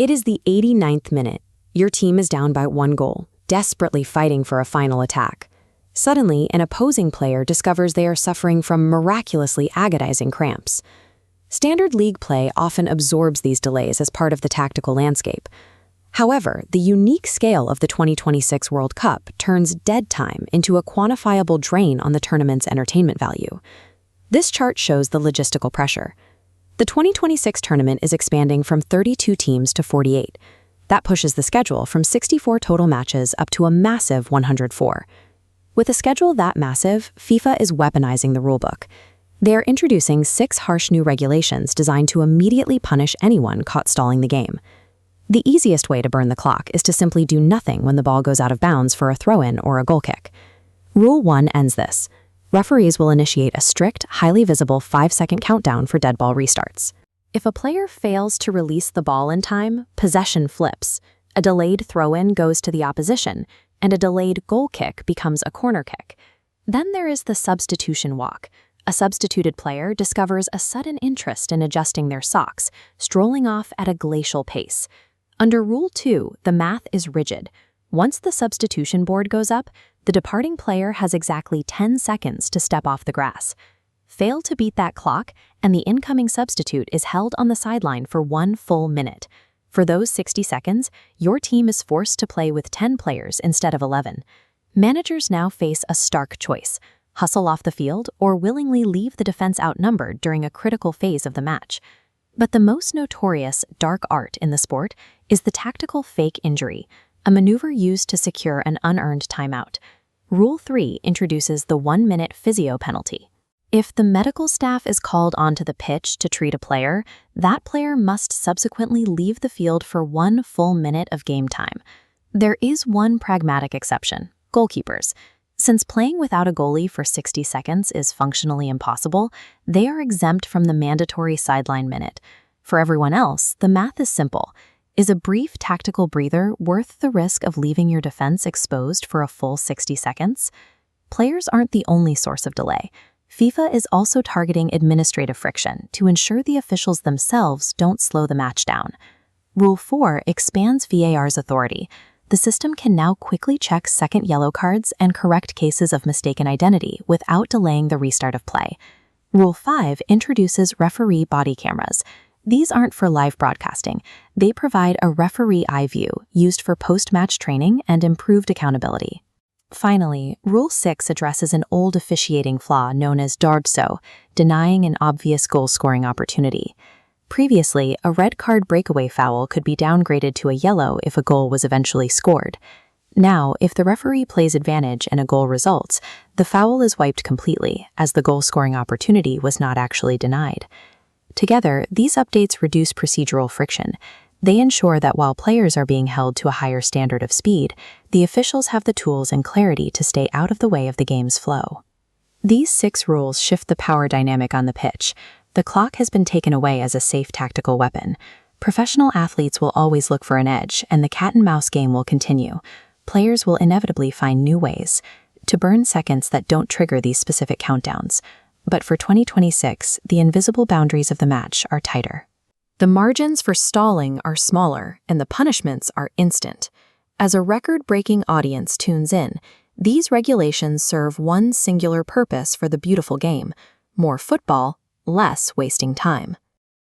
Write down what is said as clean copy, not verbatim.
It is the 89th minute. Your team is down by 1 goal, desperately fighting for a final attack. Suddenly, an opposing player discovers they are suffering from miraculously agonizing cramps. Standard league play often absorbs these delays as part of the tactical landscape. However, the unique scale of the 2026 World Cup turns dead time into a quantifiable drain on the tournament's entertainment value. This chart shows the logistical pressure. The 2026 tournament is expanding from 32 teams to 48. That pushes the schedule from 64 total matches up to a massive 104. With a schedule that massive, FIFA is weaponizing the rulebook. They are introducing 6 harsh new regulations designed to immediately punish anyone caught stalling the game. The easiest way to burn the clock is to simply do nothing when the ball goes out of bounds for a throw-in or a goal kick. Rule 1 ends this. Referees will initiate a strict, highly visible 5-second countdown for dead ball restarts. If a player fails to release the ball in time, possession flips. A delayed throw-in goes to the opposition, and a delayed goal kick becomes a corner kick. Then there is the substitution walk. A substituted player discovers a sudden interest in adjusting their socks, strolling off at a glacial pace. Under Rule 2, the math is rigid. Once the substitution board goes up, the departing player has exactly 10 seconds to step off the grass. Fail to beat that clock, and the incoming substitute is held on the sideline for 1 full minute. For those 60 seconds, your team is forced to play with 10 players instead of 11. Managers now face a stark choice: hustle off the field or willingly leave the defense outnumbered during a critical phase of the match. But the most notorious dark art in the sport is the tactical fake injury, a maneuver used to secure an unearned timeout. Rule 3 introduces the 1-minute physio penalty. If the medical staff is called onto the pitch to treat a player, that player must subsequently leave the field for 1 full minute of game time. There is one pragmatic exception: goalkeepers. Since playing without a goalie for 60 seconds is functionally impossible, they are exempt from the mandatory sideline minute. For everyone else, the math is simple. Is a brief tactical breather worth the risk of leaving your defense exposed for a full 60 seconds? Players aren't the only source of delay. FIFA is also targeting administrative friction to ensure the officials themselves don't slow the match down. Rule 4 expands VAR's authority. The system can now quickly check second yellow cards and correct cases of mistaken identity without delaying the restart of play. Rule 5 introduces referee body cameras. These aren't for live broadcasting. They provide a referee eye view used for post-match training and improved accountability. Finally, Rule 6 addresses an old officiating flaw known as dardso, denying an obvious goal-scoring opportunity. Previously, a red card breakaway foul could be downgraded to a yellow if a goal was eventually scored. Now, if the referee plays advantage and a goal results, the foul is wiped completely, as the goal-scoring opportunity was not actually denied. Together, these updates reduce procedural friction. They ensure that while players are being held to a higher standard of speed, the officials have the tools and clarity to stay out of the way of the game's flow. These 6 rules shift the power dynamic on the pitch. The clock has been taken away as a safe tactical weapon. Professional athletes will always look for an edge, and the cat-and-mouse game will continue. Players will inevitably find new ways to burn seconds that don't trigger these specific countdowns. But for 2026, the invisible boundaries of the match are tighter. The margins for stalling are smaller, and the punishments are instant. As a record-breaking audience tunes in, these regulations serve one singular purpose for the beautiful game: more football, less wasting time.